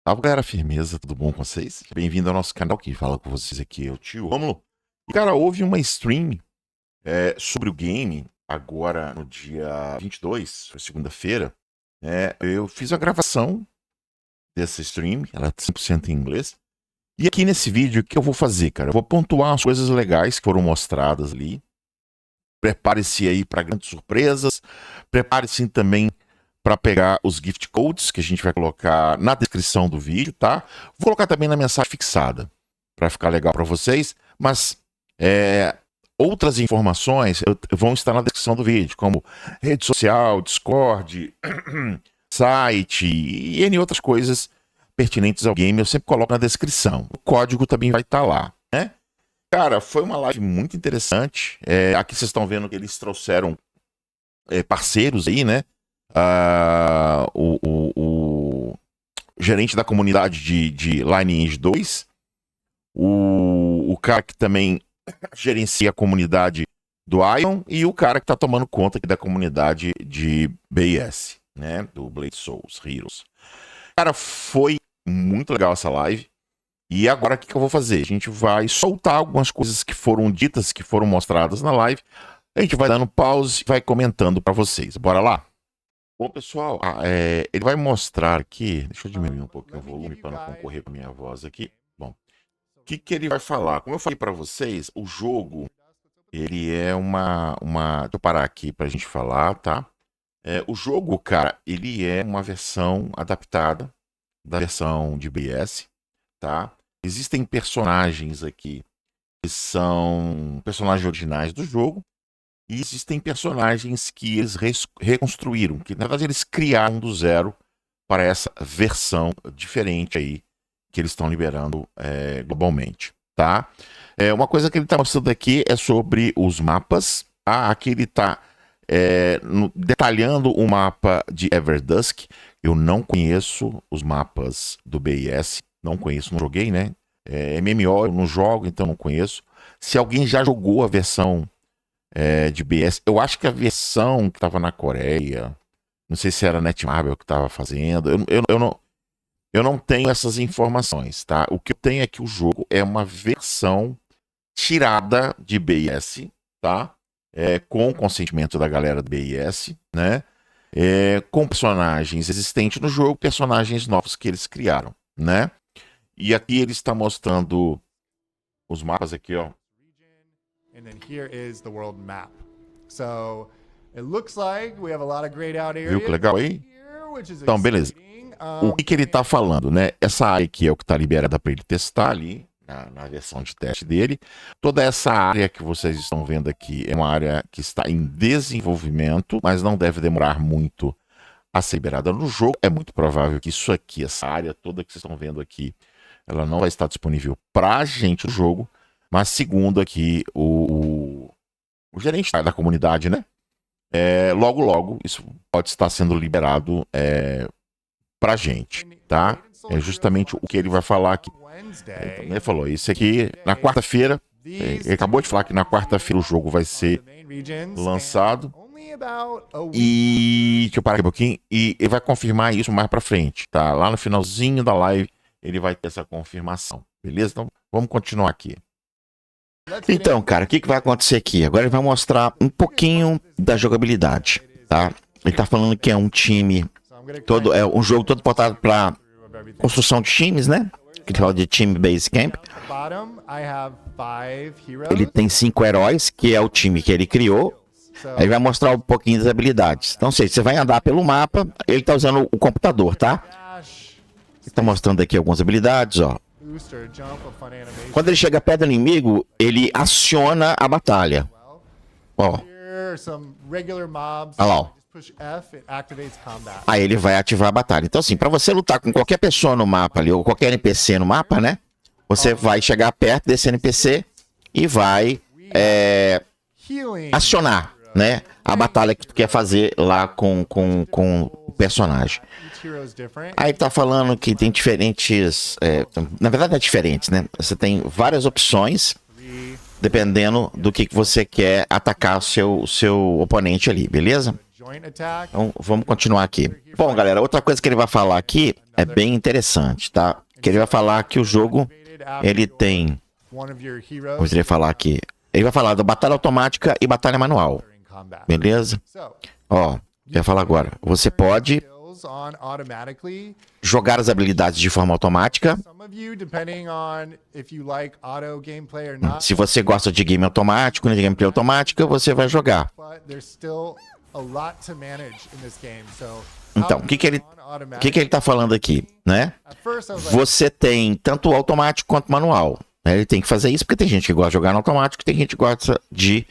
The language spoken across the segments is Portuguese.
Salve galera, firmeza, tudo bom com vocês? Bem-vindo ao nosso canal, quem fala com vocês aqui é o tio Rômulo. E cara, houve uma stream sobre o game, agora no dia 22, foi segunda-feira. Eu fiz a gravação dessa stream, ela é 100% em inglês. E aqui nesse vídeo, o que eu vou fazer, cara? Eu vou pontuar as coisas legais que foram mostradas ali. Prepare-se aí para grandes surpresas. Prepare-se também para pegar os gift codes que a gente vai colocar na descrição do vídeo, tá? Vou colocar também na mensagem fixada para ficar legal para vocês, mas outras informações vão estar na descrição do vídeo, como rede social, Discord, site e N outras coisas pertinentes ao game, eu sempre coloco na descrição. O código também vai estar lá, né? Cara, foi uma live muito interessante. Aqui vocês estão vendo que eles trouxeram parceiros aí, né? O gerente da comunidade de Lineage 2, o cara que também gerencia a comunidade do Ion e o cara que está tomando conta aqui da comunidade de BS, né? Do Blade Souls Heroes. Cara, foi muito legal essa live. E agora o que eu vou fazer? A gente vai soltar algumas coisas que foram ditas, que foram mostradas na live. A gente vai dando pause e vai comentando para vocês. Bora lá? Bom, pessoal, ele vai mostrar aqui. Deixa eu diminuir um pouquinho o volume para não concorrer com a minha voz aqui. Bom, o que ele vai falar? Como eu falei para vocês, o jogo, ele é uma... Deixa eu parar aqui para a gente falar, tá? O jogo, cara, ele é uma versão adaptada da versão de BS, tá? Existem personagens aqui que são personagens originais do jogo. E existem personagens que eles reconstruíram, que na verdade eles criaram do zero para essa versão diferente aí que eles estão liberando globalmente, tá? Uma coisa que ele está mostrando aqui é sobre os mapas, tá? Aqui ele está detalhando o mapa de Everdusk. Eu não conheço os mapas do BIS, não conheço, não joguei, né? MMO eu não jogo, então não conheço. Se alguém já jogou a versão de BS, eu acho que a versão que estava na Coreia, não sei se era a Netmarble que estava fazendo, eu não tenho essas informações, tá? O que eu tenho é que o jogo é uma versão tirada de BS, tá? Com o consentimento da galera do BIS, né? Com personagens existentes no jogo, personagens novos que eles criaram, né? E aqui ele está mostrando os mapas aqui, ó. And then here is the world map. So it looks like we have a lot of grayed out areas. Viu que legal aí? Here, which is Então, beleza. exciting. O que ele está falando, né? Essa área aqui é o que está liberada para ele testar ali, na versão de teste dele. Toda essa área que vocês estão vendo aqui é uma área que está em desenvolvimento, mas não deve demorar muito a ser liberada no jogo. É muito provável que isso aqui, essa área toda que vocês estão vendo aqui, ela não vai estar disponível para a gente no jogo. Mas segundo aqui o gerente da comunidade, né? Logo, logo, isso pode estar sendo liberado pra gente, tá? É justamente o que ele vai falar aqui. Ele falou, isso aqui, na quarta-feira, ele acabou de falar que na quarta-feira o jogo vai ser lançado. E, deixa eu parar aqui um pouquinho, e ele vai confirmar isso mais pra frente, tá? Lá no finalzinho da live, ele vai ter essa confirmação, beleza? Então, vamos continuar aqui. Então, cara, o que vai acontecer aqui? Agora ele vai mostrar um pouquinho da jogabilidade, tá? Ele tá falando que é um time todo, é um jogo todo voltado para construção de times, né? Que ele fala de Team Base Camp. Ele tem 5 heróis, que é o time que ele criou. Aí vai mostrar um pouquinho das habilidades. Então, você vai andar pelo mapa, ele tá usando o computador, tá? Ele tá mostrando aqui algumas habilidades, ó. Quando ele chega perto do inimigo, ele aciona a batalha. Ó. Olha lá, ó. Aí ele vai ativar a batalha. Então, assim, para você lutar com qualquer pessoa no mapa ali, ou qualquer NPC no mapa, né? Você vai chegar perto desse NPC e vai acionar, né? A batalha que tu quer fazer lá com o personagem. Aí tá falando que tem diferentes... na verdade é diferentes, né? Você tem várias opções, dependendo do que você quer atacar o seu oponente ali, beleza? joint attack. Então, vamos continuar aqui. Bom, galera, outra coisa que ele vai falar aqui é bem interessante, tá? Que ele vai falar que o jogo, ele tem... One of your Vamos heroes falar aqui. Ele vai falar da batalha automática e batalha manual. in combat. Beleza? So, Ó, vai falar agora. Você pode skills on automatically. jogar as habilidades de forma automática. Some of you, depending on if you like auto gameplay or not, Se você gosta de game automático, de gameplay automática, você vai jogar. but there's still a lot to manage in this game. So, Então, how o que ele on automatic- O que ele tá falando aqui, né? At first I was like, Você tem tanto o automático quanto o manual. Né? Ele tem que fazer isso porque tem gente que gosta de jogar no automático, tem gente que gosta de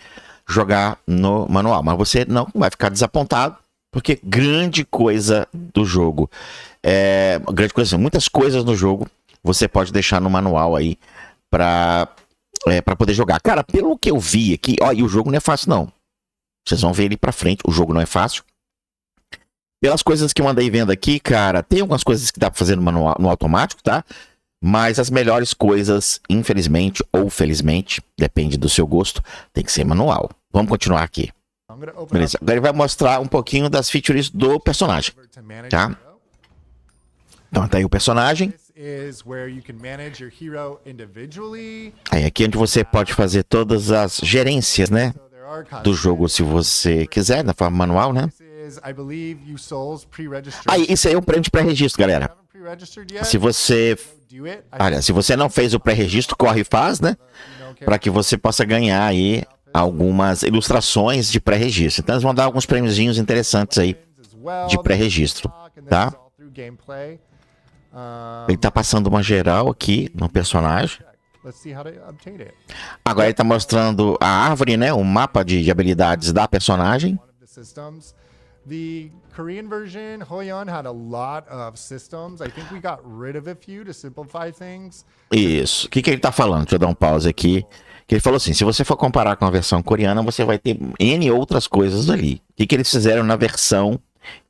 jogar no manual. Mas você não vai ficar desapontado, porque grande coisa do jogo, grande coisa, muitas coisas no jogo você pode deixar no manual aí pra poder jogar. Cara, pelo que eu vi aqui, ó, e o jogo não é fácil não. Vocês vão ver ele pra frente, o jogo não é fácil. Pelas coisas que eu andei vendo aqui, cara, tem algumas coisas que dá pra fazer no manual, no automático, tá? Mas as melhores coisas, infelizmente ou felizmente, depende do seu gosto, tem que ser manual. Vamos continuar aqui. I'm gonna open Beleza. Agora ele vai mostrar um pouquinho das features do personagem. up to manage Tá. your hero. Então tá aí o personagem. This is where you can manage your hero individually. Aí aqui é onde você pode fazer todas as gerências, né? So there are Do jogo, se você quiser, na forma manual, né? This is, I believe, you souls pre-registered. Aí, isso aí é um prêmio de pré-registro, galera. Haven't pre-registered yet? Se você... Do it. Olha, se você não fez o pré-registro, corre e faz, né? Para que você possa ganhar aí algumas ilustrações de pré-registro. Então eles vão dar alguns prêmiozinhos interessantes aí de pré-registro, tá? Ele tá passando uma geral aqui no personagem. Let's see how to obtain it. Agora ele tá mostrando a árvore, né? O mapa de habilidades da personagem. One of the systems. The Korean version, Hoyeon, had a lot of systems. I think we got rid of a few to simplify things. Isso. O que ele tá falando? Deixa eu dar um pause aqui. Que ele falou assim, se você for comparar com a versão coreana, você vai ter N outras coisas ali. O que eles fizeram na versão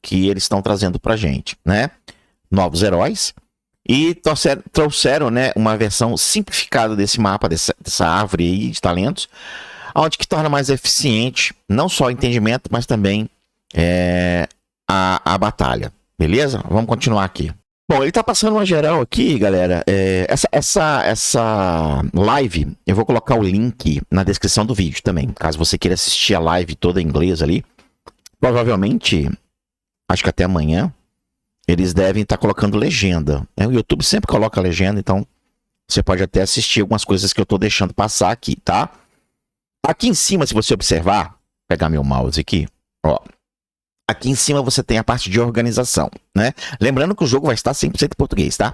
que eles estão trazendo pra gente, né? Novos heróis. E trouxeram, né, uma versão simplificada desse mapa, dessa árvore aí de talentos, onde que torna mais eficiente, não só o entendimento, mas também a batalha. Beleza? Vamos continuar aqui. Bom, ele tá passando uma geral aqui, galera. Essa live, eu vou colocar o link na descrição do vídeo também, caso você queira assistir a live toda em inglês ali. Provavelmente, acho que até amanhã, eles devem estar colocando legenda. O YouTube sempre coloca legenda, então você pode até assistir algumas coisas que eu tô deixando passar aqui, tá? Aqui em cima, se você observar, pegar meu mouse aqui, ó. Aqui em cima você tem a parte de organização, né? Lembrando que o jogo vai estar 100% em português, tá?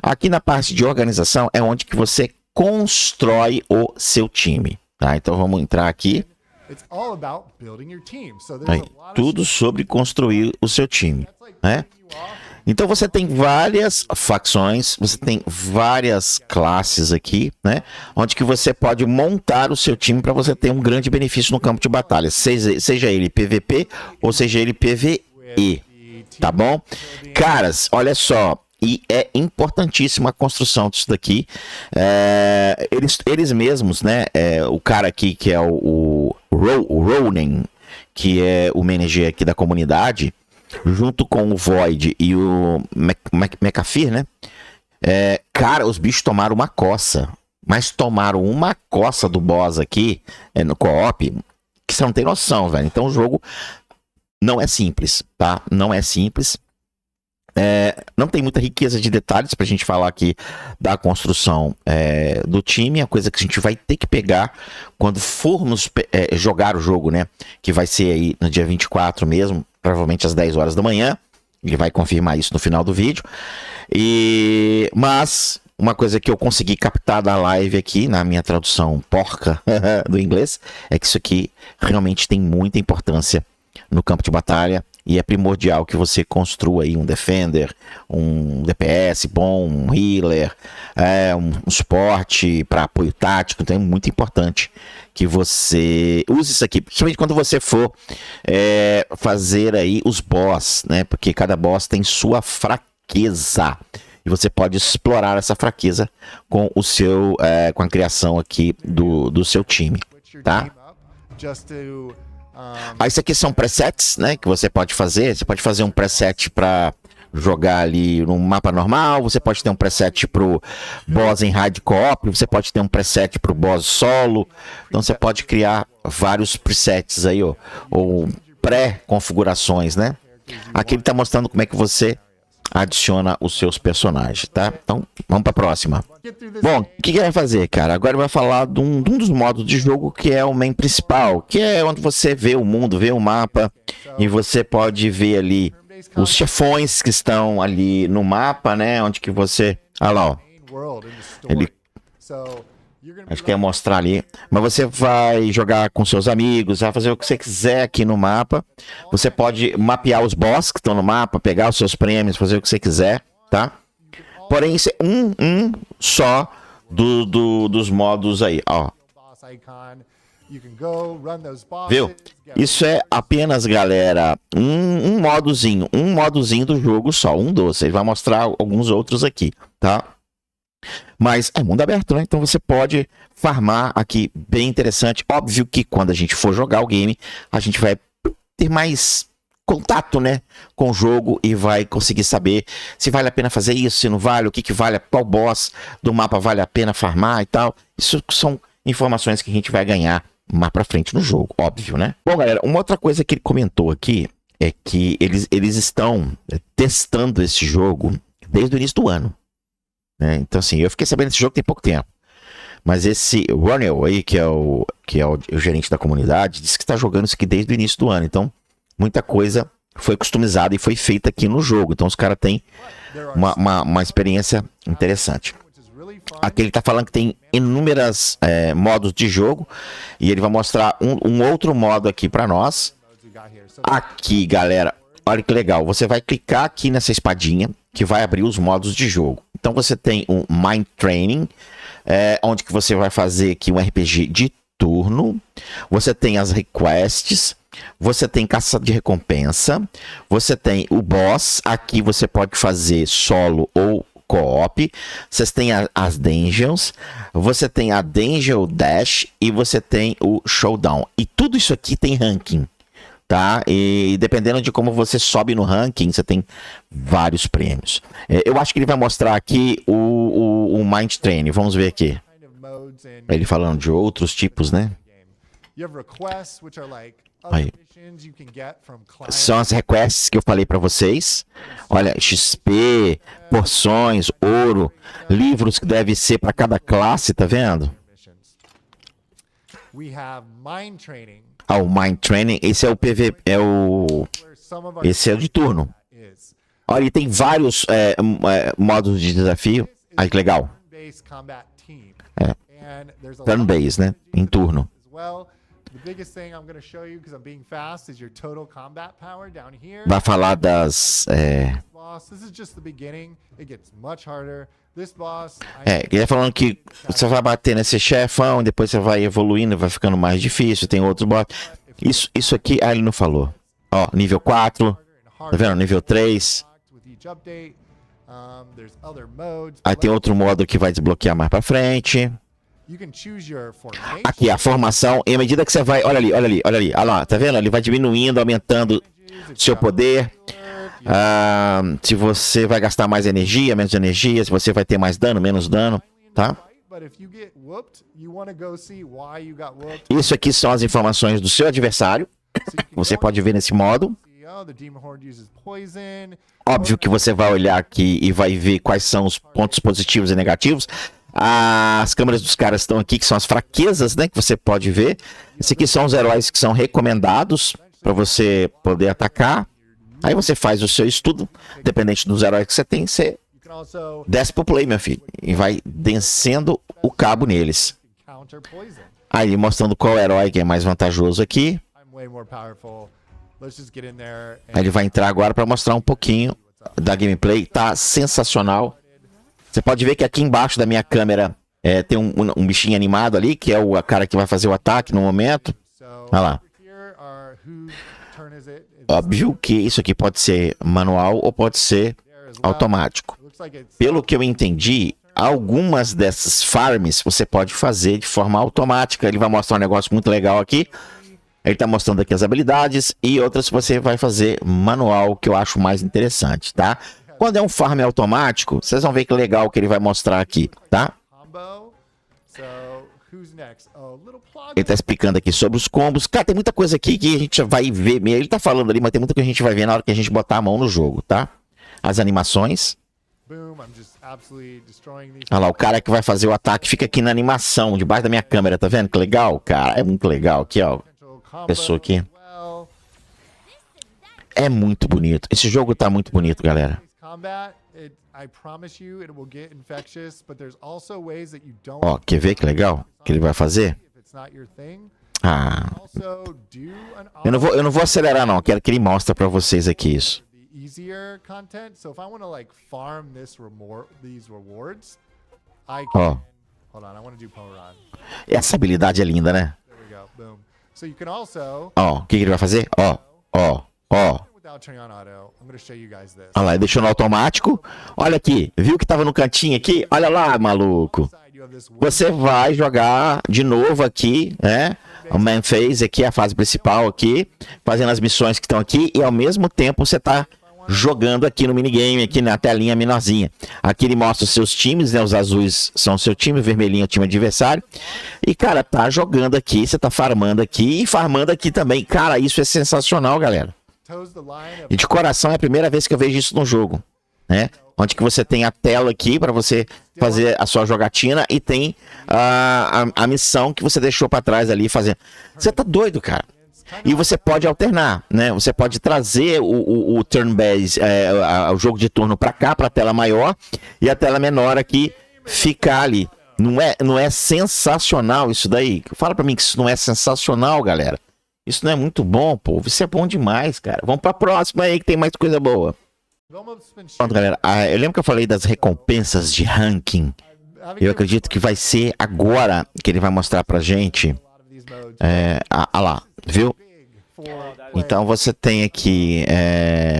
Aqui na parte de organização é onde que você constrói o seu time, tá? Então vamos entrar aqui. It's all about building your team. So there's Aí, a lot of tudo sobre construir o seu time, that's like né? you off. Então você tem várias facções, você tem várias classes aqui, né? Onde que você pode montar o seu time para você ter um grande benefício no campo de batalha, seja ele PVP ou seja ele PVE, tá bom? Caras, olha só, e é importantíssima a construção disso daqui. Eles mesmos, né? O cara aqui que é o Ronan, que é o manager aqui da comunidade, junto com o Void e o McAfee, né? Cara, os bichos tomaram uma coça. Mas tomaram uma coça do boss aqui, no co-op, que você não tem noção, velho. Então o jogo não é simples, tá? Não é simples. Não tem muita riqueza de detalhes pra gente falar aqui da construção do time. A coisa que a gente vai ter que pegar quando formos jogar o jogo, né? Que vai ser aí no dia 24 mesmo, provavelmente às 10 horas da manhã. Ele vai confirmar isso no final do vídeo. Mas uma coisa que eu consegui captar da live aqui, na minha tradução porca do inglês, é que isso aqui realmente tem muita importância no campo de batalha. E é primordial que você construa aí um Defender, um DPS bom, um Healer, um suporte para apoio tático. Então é muito importante que você use isso aqui, principalmente quando você for fazer aí os boss, né? Porque cada boss tem sua fraqueza. E você pode explorar essa fraqueza com o seu, com a criação aqui do seu time, Switch your tá? team up just to Aí isso aqui são presets, né, que você pode fazer. Você pode fazer um preset para jogar ali num mapa normal, você pode ter um preset pro boss em hard co-op, você pode ter um preset pro boss solo. Então você pode criar vários presets aí, ó, ou pré-configurações, né? Aqui ele tá mostrando como é que você adiciona os seus personagens, tá? Então, vamos pra próxima. Bom, o que ele vai fazer, cara? Agora ele vai falar de um dos modos de jogo que é o main principal, que é onde você vê o mundo, vê o mapa, e você pode ver ali os chefões que estão ali no mapa, né? Onde que você... Olha lá, ó. Ele... Acho que ia mostrar ali. Mas você vai jogar com seus amigos, vai fazer o que você quiser aqui no mapa. Você pode mapear os boss que estão no mapa, pegar os seus prêmios, fazer o que você quiser, tá? Porém, isso é um só dos modos aí, ó. Viu? Isso é apenas, galera, um modozinho do jogo só, um doce. Ele vai mostrar alguns outros aqui, tá? Mas é mundo aberto, né? Então você pode farmar aqui, bem interessante. Óbvio que quando a gente for jogar o game, a gente vai ter mais contato, né, com o jogo e vai conseguir saber se vale a pena fazer isso, se não vale, o que vale, qual boss do mapa vale a pena farmar e tal. Isso são informações que a gente vai ganhar mais pra frente no jogo, óbvio, né? Bom, galera, uma outra coisa que ele comentou aqui é que eles estão testando esse jogo desde o início do ano. Então, assim, eu fiquei sabendo desse jogo tem pouco tempo. Mas esse Ronel aí, que é o gerente da comunidade, disse que está jogando isso aqui desde o início do ano. Então, muita coisa foi customizada e foi feita aqui no jogo. Então, os caras têm uma experiência interessante. Aqui ele está falando que tem inúmeros modos de jogo. E ele vai mostrar um outro modo aqui para nós. Aqui, galera, olha que legal. Você vai clicar aqui nessa espadinha que vai abrir os modos de jogo. Então você tem o Mind Training, onde que você vai fazer aqui um RPG de turno. Você tem as requests, você tem caça de recompensa, você tem o boss. Aqui você pode fazer solo ou co-op. Vocês têm as dungeons, você tem a Dungeon Dash e você tem o Showdown. E tudo isso aqui tem ranking. Tá? E dependendo de como você sobe no ranking, você tem vários prêmios. Eu acho que ele vai mostrar aqui o Mind Training. Vamos ver aqui. Ele falando de outros tipos, né? Aí. São as requests que eu falei para vocês. Olha, XP, porções, ouro, livros que deve ser para cada classe, tá vendo? O Mind Training, esse é o PV, esse é o de turno. Olha, ele tem vários modos de desafio. Ai, que legal. Turn-based, né? Em turno. Vai falar das... ele tá falando que você vai bater nesse chefão, depois você vai evoluindo, vai ficando mais difícil, tem outros boss. Isso aqui, ele não falou. Ó, nível 4, tá vendo? Nível 3. Aí tem outro modo que vai desbloquear mais pra frente. Aqui, a formação, e à medida que você vai... Olha ali. Olha lá, tá vendo? Ele vai diminuindo, aumentando seu poder. Se você vai gastar mais energia, menos energia, se você vai ter mais dano, menos dano, tá? Isso aqui são as informações do seu adversário. Você pode ver nesse modo. Óbvio que você vai olhar aqui e vai ver quais são os pontos positivos e negativos. As câmeras dos caras estão aqui, que são as fraquezas, né? Que você pode ver. Esses aqui são os heróis que são recomendados para você poder atacar. Aí você faz o seu estudo, dependente dos heróis que você tem, você desce pro play, meu filho, e vai descendo o cabo neles. Aí mostrando qual herói que é mais vantajoso aqui. Aí ele vai entrar agora para mostrar um pouquinho da gameplay. Tá sensacional. Você pode ver que aqui embaixo da minha câmera tem um bichinho animado ali, que é o cara que vai fazer o ataque no momento. Olha lá. Óbvio que isso aqui pode ser manual ou pode ser automático. Pelo que eu entendi, algumas dessas farms você pode fazer de forma automática. Ele vai mostrar um negócio muito legal aqui. Ele tá mostrando aqui as habilidades e outras você vai fazer manual, que eu acho mais interessante, tá? Quando é um farm automático, vocês vão ver que legal que ele vai mostrar aqui, tá? Ele tá explicando aqui sobre os combos. Cara, tem muita coisa aqui que a gente vai ver. Ele tá falando ali, mas tem muita coisa que a gente vai ver na hora que a gente botar a mão no jogo, tá? As animações. Olha lá, o cara que vai fazer o ataque fica aqui na animação, debaixo da minha câmera, tá vendo? Que legal, cara. É muito legal. Aqui, ó. Pessoa aqui. É muito bonito. Esse jogo tá muito bonito, galera. Ó, quer ver que legal que ele vai fazer? Ah. Eu não vou acelerar, não. Quero que ele mostre pra vocês aqui isso. Ó. Essa habilidade é linda, né? Ó, o que ele vai fazer? Ó. Olha lá, deixou no automático. Olha aqui, viu que tava no cantinho aqui? Olha lá, maluco. Você vai jogar de novo aqui, né? O main phase aqui, a fase principal aqui, fazendo as missões que estão aqui e ao mesmo tempo você tá jogando aqui no minigame, aqui na telinha menorzinha. Aqui ele mostra os seus times, né? Os azuis são o seu time, o vermelhinho é o time adversário. E, cara, tá jogando aqui, você tá farmando aqui e farmando aqui também. Cara, isso é sensacional, galera. E de coração é a primeira vez que eu vejo isso no jogo, né? Onde que você tem a tela aqui para você fazer a sua jogatina e tem a missão que você deixou para trás ali fazendo. Você tá doido, cara. E você pode alternar, né? Você pode trazer o turn-based, o jogo de turno para cá, para a tela maior, e a tela menor aqui ficar ali. Não é sensacional isso daí? Fala para mim que isso não é sensacional, galera. Isso não é muito bom, pô. Isso é bom demais, cara. Vamos para a próxima aí que tem mais coisa boa. Pronto, galera. Eu lembro que eu falei das recompensas de ranking. Eu acredito que vai ser agora que ele vai mostrar pra gente. Lá, viu? Então você tem aqui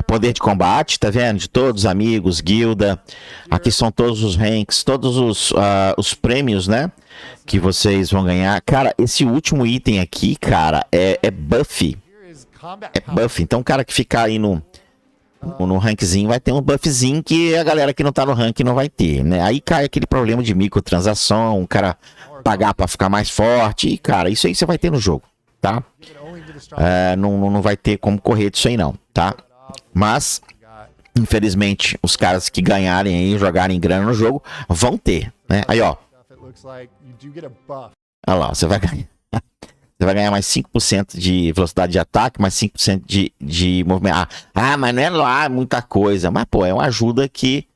poder de combate, tá vendo? De todos os amigos, guilda. Aqui são todos os ranks, todos os prêmios, né? Que vocês vão ganhar. Cara, esse último item aqui, cara, é buff. É buff. Então o cara que ficar aí no rankzinho vai ter um buffzinho que a galera que não tá no rank não vai ter, né? Aí cai aquele problema de microtransação, o cara pagar pra ficar mais forte. E, cara, isso aí você vai ter no jogo, tá? Não vai ter como correr disso aí não, tá? Mas, infelizmente, os caras que ganharem aí, jogarem grana no jogo, vão ter, né? Aí, ó. Olha lá, você vai ganhar. Você vai ganhar mais 5% de velocidade de ataque, mais 5% de movimento. Mas não é lá muita coisa. Mas, pô, é uma ajuda que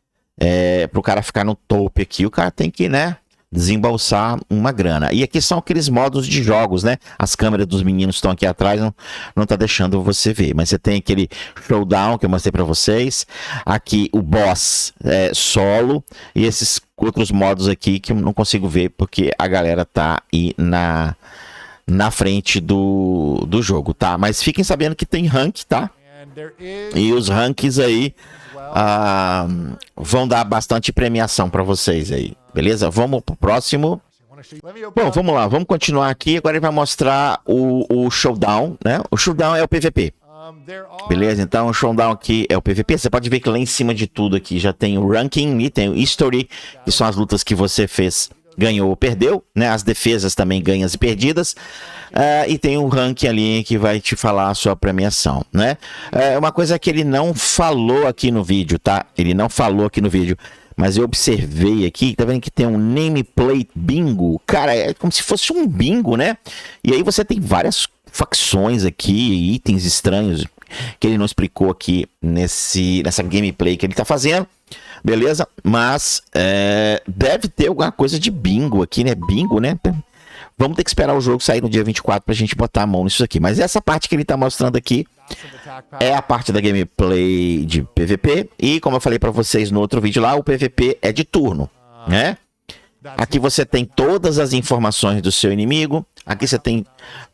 pro cara ficar no topo aqui, o cara tem que, né, desembolsar uma grana. E aqui são aqueles modos de jogos, né? As câmeras dos meninos estão aqui atrás, não tá deixando você ver. Mas você tem aquele showdown que eu mostrei pra vocês. Aqui o boss solo. E esses outros modos aqui que eu não consigo ver porque a galera tá aí na frente do jogo, tá? Mas fiquem sabendo que tem rank, tá? E os ranks aí vão dar bastante premiação pra vocês aí, beleza? Vamos pro próximo. Bom, vamos lá, vamos continuar aqui. Agora ele vai mostrar o showdown, né? O showdown é o PVP. Beleza, então o showdown aqui é o PVP. Você pode ver que lá em cima de tudo aqui já tem o ranking e tem o history, que são as lutas que você fez, ganhou ou perdeu, né? As defesas também ganhas e perdidas. E tem um ranking ali que vai te falar a sua premiação, né? Uma coisa que ele não falou aqui no vídeo, tá? Ele não falou aqui no vídeo, mas eu observei aqui, tá vendo que tem um nameplate bingo? Cara, é como se fosse um bingo, né? E aí você tem várias facções aqui, itens estranhos que ele não explicou aqui nessa gameplay que ele tá fazendo. Beleza? Mas deve ter alguma coisa de bingo aqui, né? Bingo, né? Vamos ter que esperar o jogo sair no dia 24 pra gente botar a mão nisso aqui. Mas essa parte que ele tá mostrando aqui é a parte da gameplay de PVP. E como eu falei pra vocês no outro vídeo lá, o PVP é de turno, né? Aqui você tem todas as informações do seu inimigo. Aqui você tem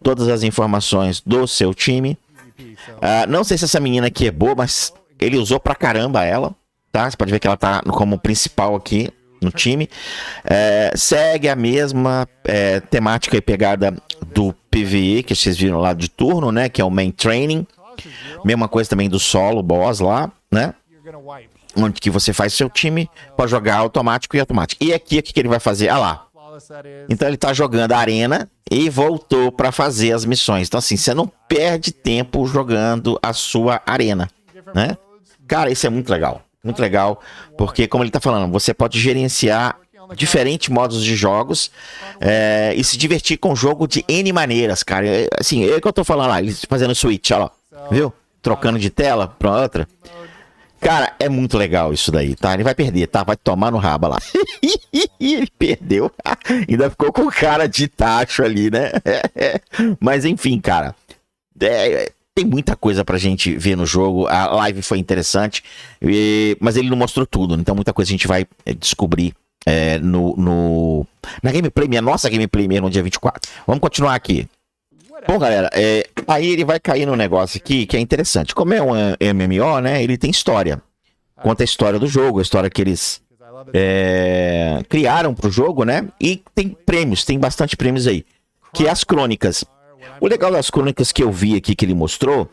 todas as informações do seu time. Não sei se essa menina aqui é boa, mas ele usou pra caramba ela. Tá? Você pode ver que ela tá como principal aqui. no time. Segue a mesma temática e pegada do PvE, que vocês viram lá de turno, né? Que é o main training. Mesma coisa também do solo boss lá, né? Onde que você faz seu time para jogar automático e automático. E aqui, o que ele vai fazer? Ah lá. Então ele tá jogando a arena e voltou para fazer as missões. Então assim, você não perde tempo jogando a sua arena, né? Cara, isso é muito legal. Muito legal, porque como ele tá falando, você pode gerenciar diferentes modos de jogos e se divertir com o jogo de N maneiras, cara. Assim, é o que eu tô falando lá, eles fazendo switch, ó, viu? Trocando de tela pra outra. Cara, é muito legal isso daí, tá? Ele vai perder, tá? Vai tomar no rabo lá. Ele perdeu. Ainda ficou com cara de tacho ali, né? Mas enfim, cara. Tem muita coisa pra gente ver no jogo. A live foi interessante. Mas ele não mostrou tudo. Então muita coisa a gente vai descobrir na gameplay, minha nossa gameplay mesmo no dia 24. Vamos continuar aqui. Bom, galera, aí ele vai cair num negócio aqui que é interessante. Como é um MMO, né? Ele tem história. Conta a história do jogo, a história que eles criaram pro jogo, né? E tem prêmios, tem bastante prêmios aí. Que é as crônicas. O legal das crônicas que eu vi aqui que ele mostrou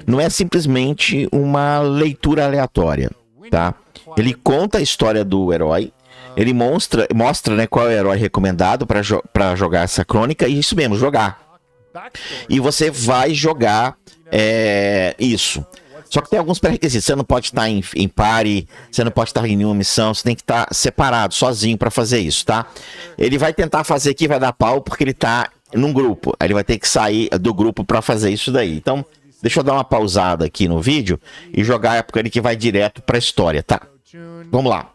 não é simplesmente uma leitura aleatória, tá? Ele conta a história do herói. Ele mostra, né, qual é o herói recomendado para jogar essa crônica. E isso mesmo, jogar. E você vai jogar isso. Só que tem alguns pré-requisitos. Você não pode estar em party, você não pode estar em nenhuma missão, você tem que estar separado, sozinho para fazer isso, tá? Ele vai tentar fazer aqui, vai dar pau, porque ele tá num grupo. Aí ele vai ter que sair do grupo para fazer isso daí. Então, deixa eu dar uma pausada aqui no vídeo e jogar a época ele que vai direto pra história, tá? Vamos lá.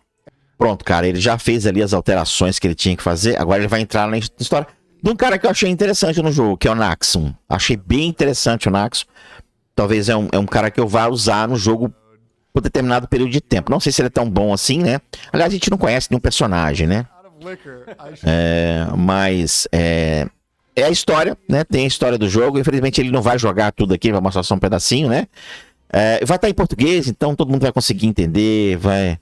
Pronto, cara, ele já fez ali as alterações que ele tinha que fazer. Agora ele vai entrar na história de um cara que eu achei interessante no jogo, que é o Naxxum. Achei bem interessante o Naxxum. Talvez é um cara que eu vá usar no jogo por determinado período de tempo. Não sei se ele é tão bom assim, né? Aliás, a gente não conhece nenhum personagem, né? Mas é a história, né? Tem a história do jogo. Infelizmente ele não vai jogar tudo aqui, vai mostrar só um pedacinho, né? Vai estar em português, então todo mundo vai conseguir entender, vai...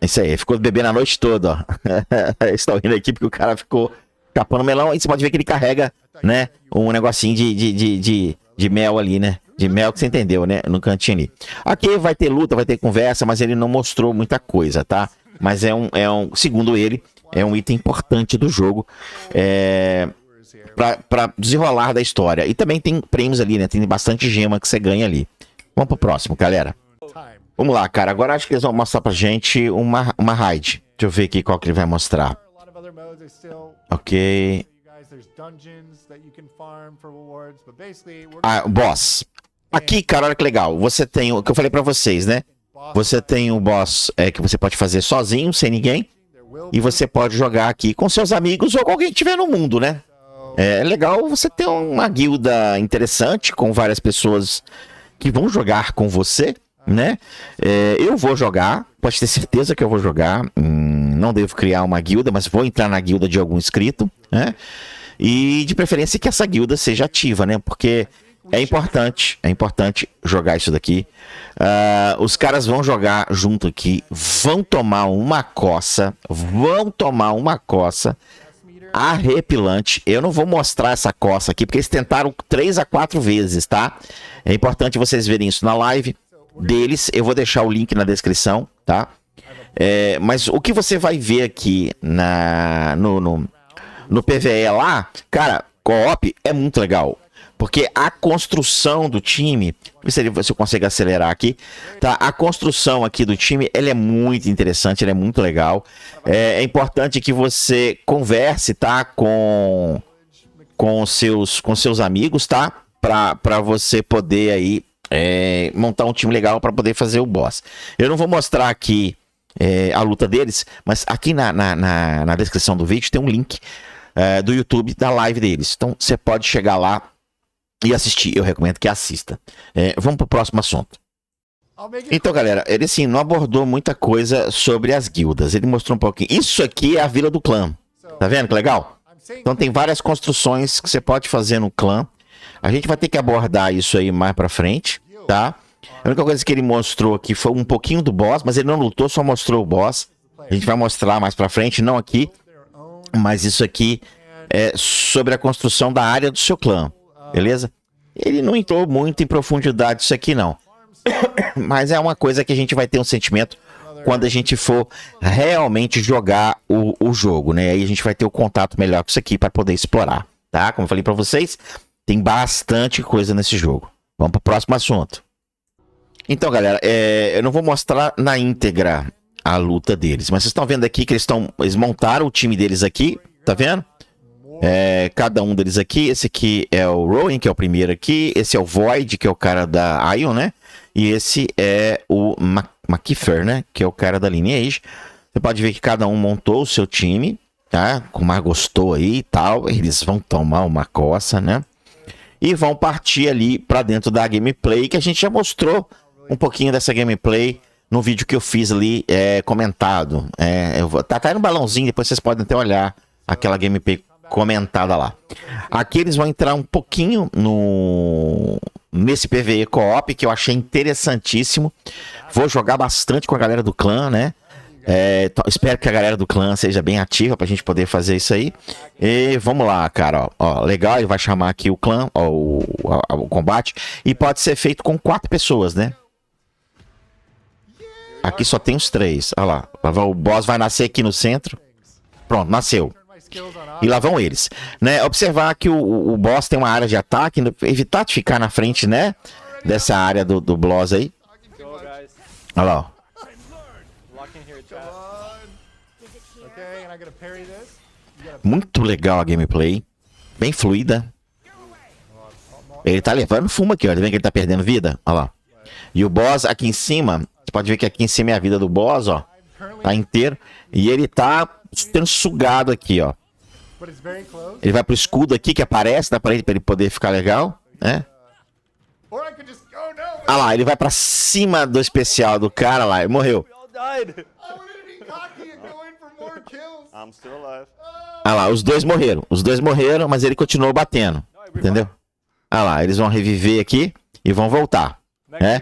Isso aí, ficou bebendo a noite toda, ó. Eles estão rindo aqui porque o cara ficou capando melão. E você pode ver que ele carrega, né, um negocinho de mel ali, né? De mel que você entendeu, né? No cantinho ali. Aqui vai ter luta, vai ter conversa, mas ele não mostrou muita coisa, tá? Mas segundo ele, é um item importante do jogo pra desenrolar da história. E também tem prêmios ali, né? Tem bastante gema que você ganha ali. Vamos pro próximo, galera. Vamos lá, cara. Agora acho que eles vão mostrar pra gente uma raid. Deixa eu ver aqui qual que ele vai mostrar. Ok. Boss. Aqui, cara, olha que legal. Você tem o que eu falei pra vocês, né? Você tem o boss que você pode fazer sozinho, sem ninguém. E você pode jogar aqui com seus amigos ou com alguém que estiver no mundo, né? É legal você ter uma guilda interessante com várias pessoas que vão jogar com você, né? Eu vou jogar, pode ter certeza que eu vou jogar. Não devo criar uma guilda, mas vou entrar na guilda de algum inscrito, né? E de preferência que essa guilda seja ativa, né? Porque é importante jogar isso daqui. Os caras vão jogar junto aqui, vão tomar uma coça arrepilante. Eu não vou mostrar essa coça aqui, porque eles tentaram 3 a 4 vezes, tá? É importante vocês verem isso na live deles. Eu vou deixar o link na descrição, tá? Mas o que você vai ver aqui no PvE lá, cara, co-op é muito legal. Porque a construção do time, se eu consigo acelerar aqui, tá? A construção aqui do time, ela é muito interessante, ela é muito legal. É importante que você converse, tá? Com seus amigos, tá? Pra você poder aí montar um time legal para poder fazer o boss. Eu não vou mostrar aqui a luta deles, mas aqui na descrição do vídeo tem um link do YouTube da live deles. Então você pode chegar lá e assistir. Eu recomendo que assista. Vamos pro próximo assunto. Então, galera, ele assim não abordou muita coisa sobre as guildas. Ele mostrou um pouquinho. Isso aqui é a Vila do Clã. Tá vendo que legal? Então tem várias construções que você pode fazer no clã. A gente vai ter que abordar isso aí mais pra frente, tá? A única coisa que ele mostrou aqui foi um pouquinho do boss, mas ele não lutou, só mostrou o boss. A gente vai mostrar mais pra frente, não aqui, mas isso aqui é sobre a construção da área do seu clã, beleza? Ele não entrou muito em profundidade disso aqui, não. Mas é uma coisa que a gente vai ter um sentimento quando a gente for realmente jogar o jogo, né? Aí a gente vai ter o contato melhor com isso aqui para poder explorar, tá? Como eu falei para vocês, tem bastante coisa nesse jogo. Vamos para o próximo assunto. Então, galera, eu não vou mostrar na íntegra a luta deles, mas vocês estão vendo aqui que eles montaram o time deles aqui, tá vendo? Cada um deles aqui, esse aqui é o Rowan, que é o primeiro aqui, esse é o Void, que é o cara da Ion, né? E esse é o McKeefer, né? Que é o cara da Lineage. Você pode ver que cada um montou o seu time, tá? Como mais gostou aí e tal. Eles vão tomar uma coça, né? E vão partir ali pra dentro da gameplay, que a gente já mostrou um pouquinho dessa gameplay no vídeo que eu fiz ali, comentado. Tá no balãozinho, depois vocês podem até olhar aquela gameplay comentada lá. Aqui eles vão entrar um pouquinho nesse PvE Co-op, que eu achei interessantíssimo. Vou jogar bastante com a galera do clã, né? Espero que a galera do clã seja bem ativa pra gente poder fazer isso aí. E vamos lá, cara, ó, legal, ele vai chamar aqui o clã, ó, o combate, e pode ser feito com 4 pessoas, né? Aqui só tem os 3, olha lá, o boss vai nascer aqui no centro. Pronto, nasceu. E lá vão eles, né? Observar que o boss tem uma área de ataque, evitar de ficar na frente, né? Dessa área do boss aí. Olha lá, ó. Muito legal a gameplay, bem fluida. Ele tá levando fumo aqui, ó. Tá vendo que ele tá perdendo vida? Olha lá. E o boss aqui em cima, você pode ver que aqui em cima é a vida do boss, ó. Tá inteiro. E ele tá sendo sugado aqui, ó. Ele vai pro escudo aqui que aparece na parede pra ele poder ficar legal, né? Ah lá, ele vai pra cima do especial do cara lá, ele morreu. Ah lá, os dois morreram, mas ele continuou batendo, entendeu? Ah lá, eles vão reviver aqui e vão voltar, né?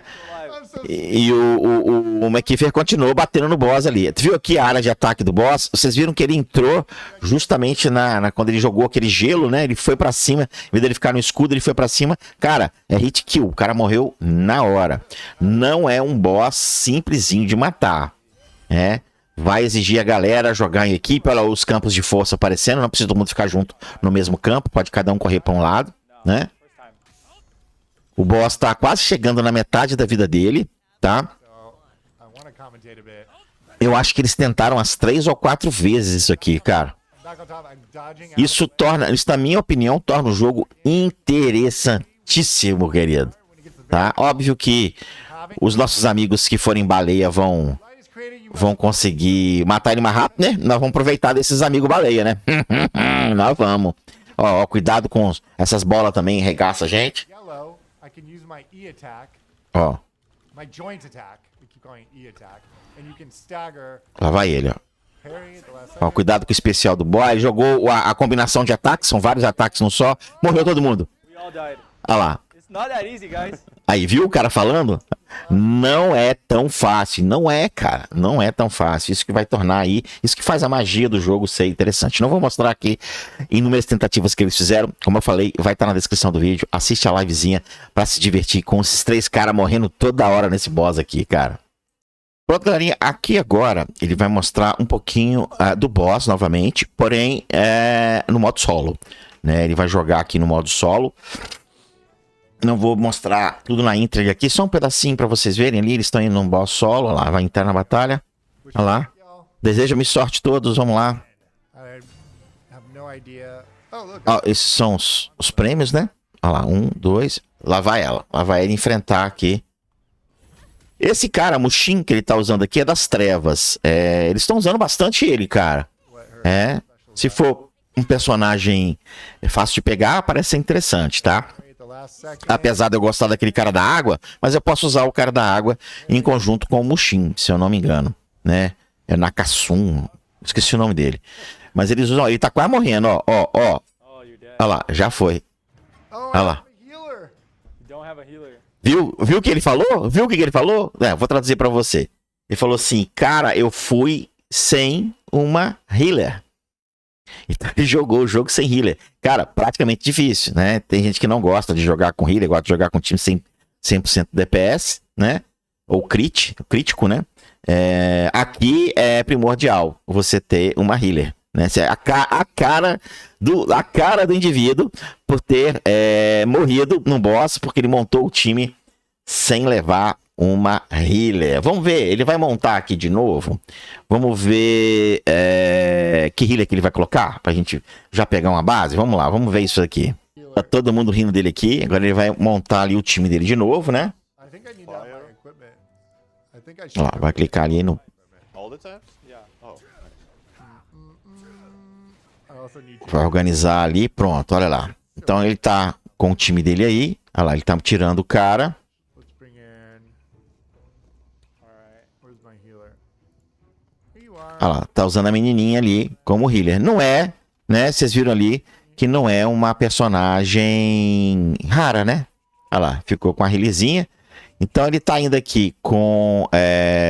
E o McKeefer continuou batendo no boss ali. Tu viu aqui a área de ataque do boss? Vocês viram que ele entrou justamente quando ele jogou aquele gelo, né? Ele foi pra cima, em vez dele ficar no escudo, ele foi pra cima. Cara, é hit kill, o cara morreu na hora. Não é um boss simplesinho de matar, né? Vai exigir a galera jogar em equipe. Olha os campos de força aparecendo, não precisa todo mundo ficar junto no mesmo campo, pode cada um correr pra um lado, né? O boss tá quase chegando na metade da vida dele, tá? Eu acho que eles tentaram umas 3 ou 4 vezes isso aqui, cara. Isso, na minha opinião, torna o jogo interessantíssimo, querido. Tá? Óbvio que os nossos amigos que forem baleia vão conseguir matar ele mais rápido, né? Nós vamos aproveitar desses amigos baleia, né? Nós vamos. Ó, cuidado com essas bolas também, regaça a gente. Ó. Lá vai ele, ó. Ó, cuidado com o especial do boy. Ele jogou a combinação de ataques, são vários ataques num só. Morreu todo mundo. Olha lá. Aí, viu o cara falando? Não é tão fácil. Não é, cara. Não é tão fácil. Isso que vai tornar aí... Isso que faz a magia do jogo ser interessante. Não vou mostrar aqui inúmeras tentativas que eles fizeram. Como eu falei, vai estar na descrição do vídeo. Assiste a livezinha pra se divertir com esses 3 caras morrendo toda hora nesse boss aqui, cara. Pronto, galerinha. Aqui agora ele vai mostrar um pouquinho do boss novamente. Porém, no modo solo, né? Ele vai jogar aqui no modo solo. Não vou mostrar tudo na íntegra aqui, só um pedacinho pra vocês verem ali. Eles estão indo num boss solo, olha lá, vai entrar na batalha. Olha lá. Deseja-me sorte todos, vamos lá. Ó, esses são os prêmios, né? Olha lá, 1, 2. Lá vai ela enfrentar aqui. Esse cara, Mushin, que ele tá usando aqui é das trevas. Eles estão usando bastante ele, cara. Se for um personagem fácil de pegar, parece ser interessante, tá? Apesar de eu gostar daquele cara da água, mas eu posso usar o cara da água em conjunto com o Mushin, se eu não me engano, né? É Nakasum, esqueci o nome dele. Mas eles usam, ele tá quase morrendo, ó. Olha lá, já foi. Olha lá. Viu o que ele falou? Viu o que ele falou? Vou traduzir pra você. Ele falou assim, cara, eu fui sem uma healer. Então ele jogou o jogo sem healer. Cara, praticamente difícil, né? Tem gente que não gosta de jogar com healer, gosta de jogar com time 100% DPS, né? Ou crítico, né? Aqui é primordial você ter uma healer, né? A cara do indivíduo por ter morrido no boss porque ele montou o time sem levar uma healer. Vamos ver, ele vai montar aqui de novo. Vamos ver que healer que ele vai colocar pra gente já pegar uma base. Vamos lá, vamos ver isso aqui. Tá todo mundo rindo dele aqui. Agora ele vai montar ali o time dele de novo, né? Ó, vai clicar ali no... Vai organizar ali, pronto, olha lá. Então ele tá com o time dele aí. Olha lá, ele tá tirando o cara. Olha lá, tá usando a menininha ali como healer. Não é, né? Vocês viram ali que não é uma personagem rara, né? Olha lá, ficou com a healerzinha. Então ele tá indo aqui com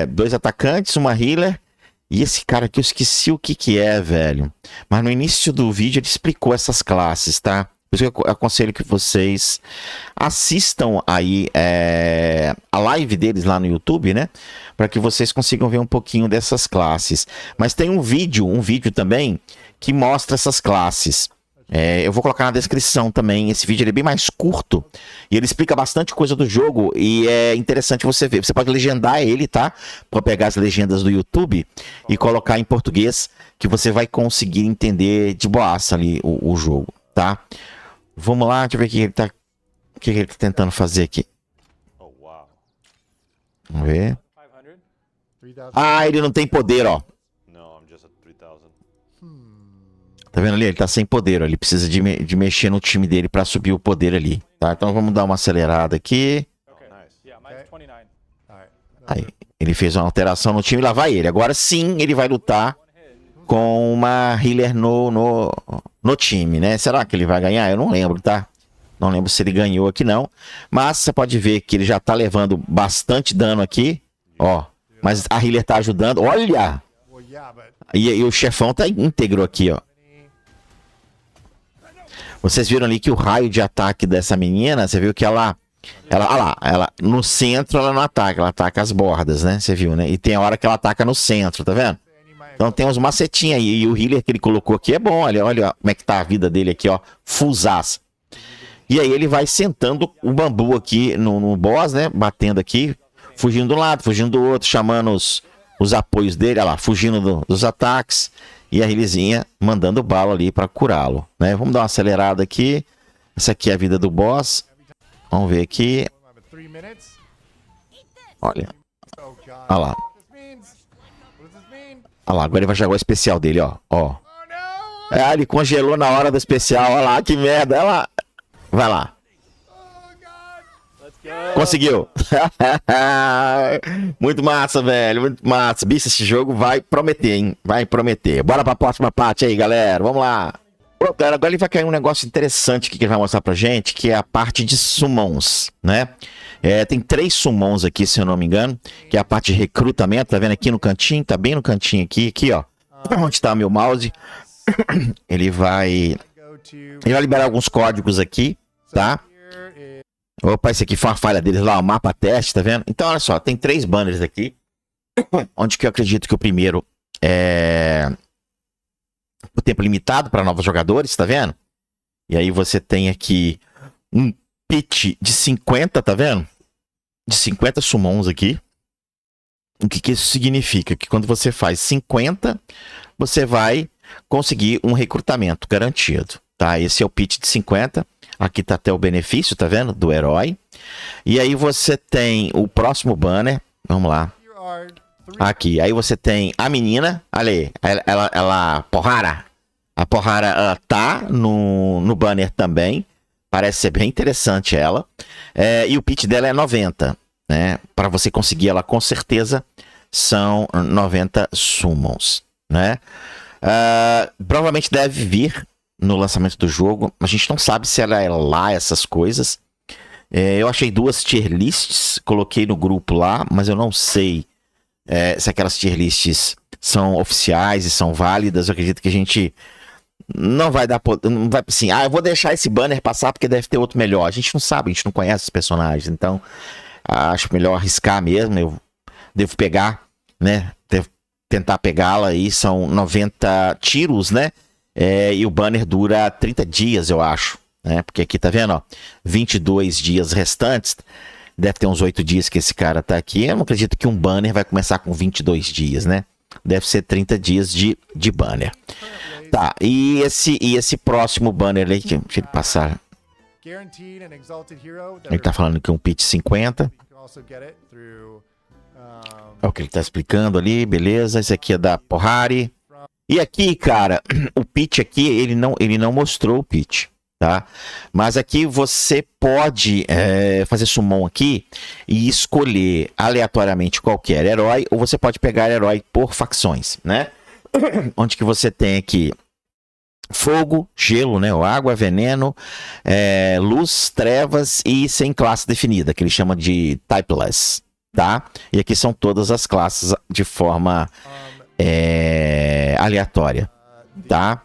2 atacantes, uma healer. E esse cara aqui eu esqueci o que é, velho. Mas no início do vídeo ele explicou essas classes, tá? Por isso que eu aconselho que vocês assistam aí a live deles lá no YouTube, né? Para que vocês consigam ver um pouquinho dessas classes. Mas tem um vídeo também que mostra essas classes. Eu vou colocar na descrição também. Esse vídeo ele é bem mais curto e ele explica bastante coisa do jogo e é interessante você ver. Você pode legendar ele, tá? Pode pegar as legendas do YouTube e colocar em português que você vai conseguir entender de boaça ali o jogo, tá? Vamos lá, deixa eu ver o que ele tá tentando fazer aqui. Vamos ver. Ah, ele não tem poder, ó. Tá vendo ali? Ele tá sem poder, ó. Ele precisa de mexer no time dele pra subir o poder ali, tá? Então vamos dar uma acelerada aqui. Aí, ele fez uma alteração no time, lá vai ele. Agora sim, ele vai lutar com uma healer no time, né? Será que ele vai ganhar? Eu não lembro, tá? Não lembro se ele ganhou aqui, não. Mas você pode ver que ele já tá levando bastante dano aqui, ó. Mas a healer tá ajudando. Olha! E o chefão tá íntegro aqui, ó. Vocês viram ali que o raio de ataque dessa menina, você viu que ela no centro ela não ataca, ela ataca as bordas, né? Você viu, né? E tem a hora que ela ataca no centro, tá vendo? Então tem uns macetinhos aí. E o healer que ele colocou aqui é bom, olha como é que tá a vida dele aqui, ó. Fullzaça. E aí ele vai sentando o bambu aqui no boss, né? Batendo aqui, fugindo de um lado, fugindo do outro, chamando os apoios dele, olha lá, fugindo dos ataques. E a healerzinha mandando bala ali pra curá-lo, né? Vamos dar uma acelerada aqui. Essa aqui é a vida do boss. Vamos ver aqui. Olha. Olha lá. Olha lá, agora ele vai jogar o especial dele, ó. Ele congelou na hora do especial. Olha lá, que merda. Olha lá. Vai lá. Conseguiu. Muito massa, velho. Muito massa. Bicho, esse jogo vai prometer, hein? Vai prometer. Bora pra próxima parte aí, galera. Vamos lá. Pronto, galera. Agora ele vai cair um negócio interessante que ele vai mostrar pra gente, que é a parte de summons, né? Tem 3 summons aqui, se eu não me engano, que é a parte de recrutamento. Tá vendo aqui no cantinho? Tá bem no cantinho aqui, ó. Onde tá meu mouse? Ele vai liberar alguns códigos aqui, tá? Opa, esse aqui foi uma falha deles lá, o mapa teste, tá vendo? Então, olha só, tem 3 banners aqui, onde que eu acredito que o primeiro é o tempo limitado para novos jogadores, tá vendo? E aí você tem aqui um pitch de 50, tá vendo? De 50 summons aqui. O que isso significa? Que quando você faz 50, você vai conseguir um recrutamento garantido, tá? Esse é o pitch de 50. Aqui tá até o benefício, tá vendo? Do herói. E aí você tem o próximo banner. Vamos lá. Aqui. Aí você tem a menina. Olha aí. Ela Pohara. A Pohara ela tá no banner também. Parece ser bem interessante ela. E o pitch dela é 90. Né? Para você conseguir ela com certeza são 90 summons. Né? Provavelmente deve vir no lançamento do jogo. A gente não sabe se ela é lá essas coisas. Eu achei 2 tier lists, coloquei no grupo lá, mas eu não sei se aquelas tier lists são oficiais e são válidas. Eu acredito que a gente não vai dar, não vai assim, eu vou deixar esse banner passar porque deve ter outro melhor. A gente não sabe, a gente não conhece os personagens, então acho melhor arriscar mesmo. Eu devo pegar, né? Devo tentar pegá-la aí. São 90 tiros, né? E o banner dura 30 dias, eu acho, né? Porque aqui tá vendo, ó, 22 dias restantes. Deve ter uns 8 dias que esse cara tá aqui. Eu não acredito que um banner vai começar com 22 dias, né? Deve ser 30 dias de banner. Tá, e esse próximo banner aí, deixa ele passar. Ele tá falando que é um pitch 50. É o que ele tá explicando ali, beleza. Esse aqui é da Pohari. E aqui, cara, o pitch aqui, ele não mostrou o pitch, tá? Mas aqui você pode fazer summon aqui e escolher aleatoriamente qualquer herói, ou você pode pegar herói por facções, né? Onde que você tem aqui fogo, gelo, né? Ou água, veneno, luz, trevas e sem classe definida, que ele chama de typeless, tá? E aqui são todas as classes de forma aleatória, tá?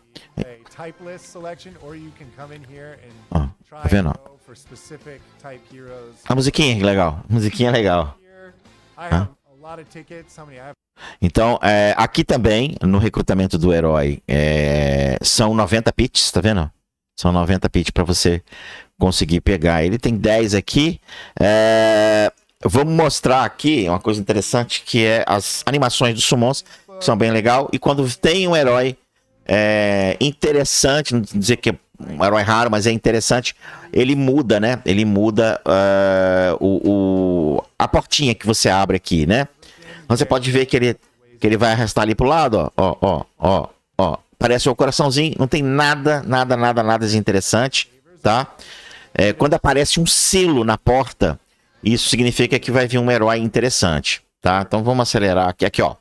Tá vendo? A musiquinha, que legal. A musiquinha é legal. Então, aqui também, no recrutamento do herói, são 90 pitches, tá vendo? São 90 pitches para você conseguir pegar. Ele tem 10 aqui. Vamos mostrar aqui uma coisa interessante, que é as animações dos summons, que são bem legal. E quando tem um herói interessante, não dizer que é um herói raro, mas é interessante, ele muda, né? Ele muda a portinha que você abre aqui, né? Então você pode ver que ele vai arrastar ali pro lado, ó. Parece o coraçãozinho, não tem nada de interessante, tá? Quando aparece um selo na porta, isso significa que vai vir um herói interessante, tá? Então vamos acelerar aqui, ó.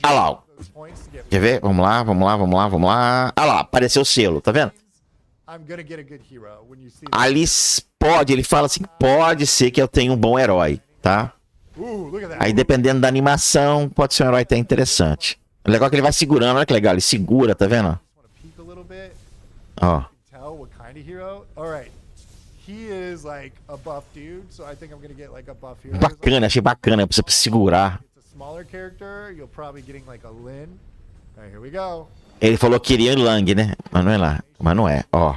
Ah lá, ó. Quer ver? Vamos lá. Ah lá, apareceu o selo, tá vendo? Ali ele fala assim, pode ser que eu tenha um bom herói, tá? Aí dependendo da animação, pode ser um herói até interessante. O legal é que ele vai segurando, olha que legal, ele segura, tá vendo? Ó. Bacana, achei bacana pra você segurar. Ele falou que iria em Lang, né? Mas não é lá. Mas não é, ó.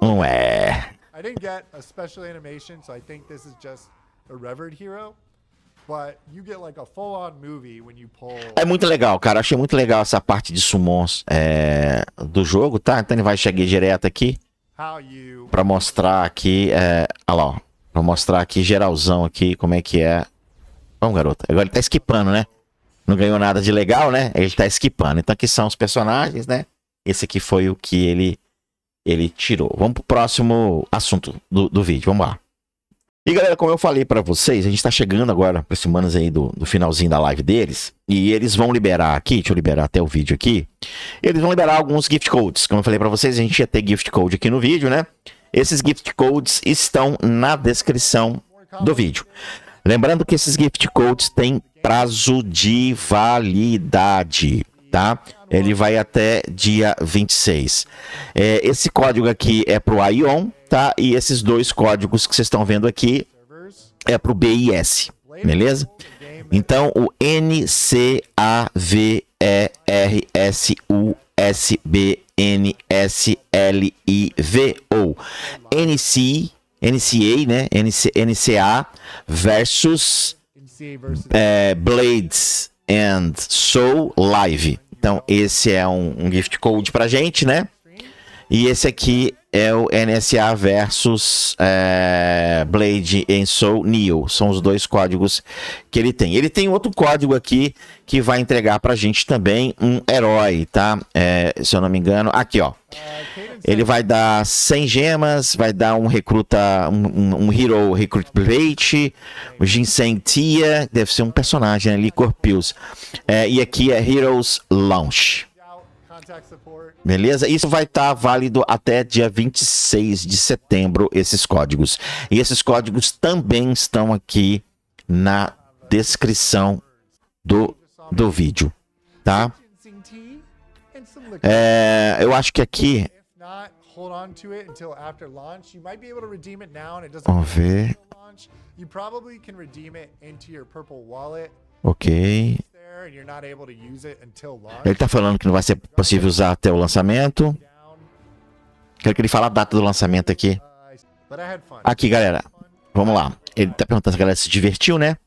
Não é. I didn't get a special animation, so I think this is just a revered hero. But you get like a full-on movie when you pull. É muito legal, cara. Achei muito legal essa parte de summons do jogo, tá? Então ele vai chegar direto aqui pra mostrar aqui, olha lá, ó. Pra mostrar aqui geralzão aqui como é que é. Vamos, garoto. Agora ele tá skipando, né? Não ganhou nada de legal, né? Ele tá skipando. Então aqui são os personagens, né? Esse aqui foi o que ele tirou. Vamos pro próximo assunto do vídeo, vamos lá. E galera, como eu falei pra vocês, a gente tá chegando agora, aproximando aí do finalzinho da live deles, e eles vão liberar aqui, deixa eu liberar até o vídeo aqui, eles vão liberar alguns gift codes. Como eu falei pra vocês, a gente ia ter gift code aqui no vídeo, né? Esses gift codes estão na descrição do vídeo. Lembrando que esses gift codes têm prazo de validade, tá? Ele vai até dia 26. Esse código aqui é pro Ion, tá? E esses dois códigos que vocês estão vendo aqui é pro BIS, beleza? Então, o NCAVERSUSBNSLIV ou NCA, né? NCA versus Blades and Soul Live. Então, esse é um gift code pra gente, né? E esse aqui é o NSA versus Blade and Soul Neo. São os dois códigos que ele tem. Ele tem outro código aqui que vai entregar pra gente também um herói, tá? Se eu não me engano, aqui, ó. Ele vai dar 100 gemas, vai dar um recruta, um Hero Recruit Plate, o Ginseng Tia, deve ser um personagem ali, Corpius. E aqui é Heroes Launch. Beleza? Isso vai estar válido até dia 26 de setembro, esses códigos. E esses códigos também estão aqui na descrição do vídeo, tá? Eu acho que aqui... Vamos ver. Ok. Ele tá falando que não vai ser possível usar até o lançamento. Quero que ele fale a data do lançamento aqui. Aqui, galera. Vamos lá. Ele tá perguntando se a galera se divertiu, né?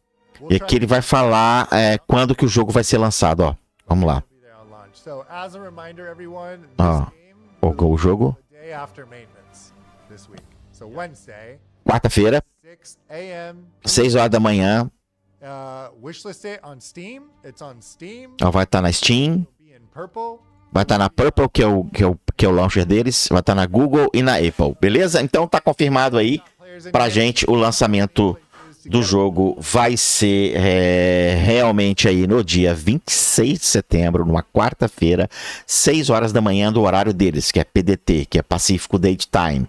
E aqui ele vai falar quando que o jogo vai ser lançado, ó. Vamos lá. Ó, o jogo. Quarta-feira, 6 horas da manhã. Ó, vai estar na Steam. Vai estar na Purple, que é o launcher deles. Vai estar na Google e na Apple. Beleza? Então tá confirmado aí pra gente o lançamento do jogo. Vai ser realmente aí no dia 26 de setembro, numa quarta-feira, 6 horas da manhã do horário deles, que é PDT, que é Pacífico Date Time.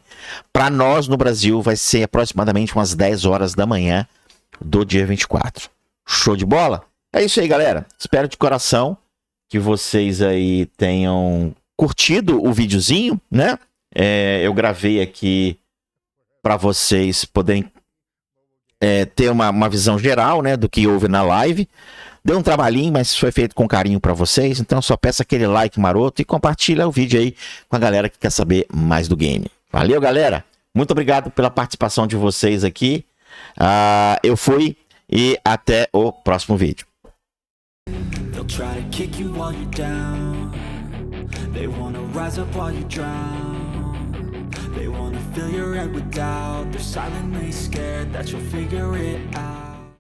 Para nós no Brasil vai ser aproximadamente umas 10 horas da manhã do dia 24. Show de bola? É isso aí, galera. Espero de coração que vocês aí tenham curtido o videozinho, né? Eu gravei aqui para vocês poderem ter uma visão geral, né, do que houve na live. Deu um trabalhinho, mas foi feito com carinho para vocês. Então só peça aquele like maroto e compartilha o vídeo aí com a galera que quer saber mais do game. Valeu, galera. Muito obrigado pela participação de vocês aqui. Eu fui e até o próximo vídeo. They wanna fill your head with doubt. They're silently scared that you'll figure it out.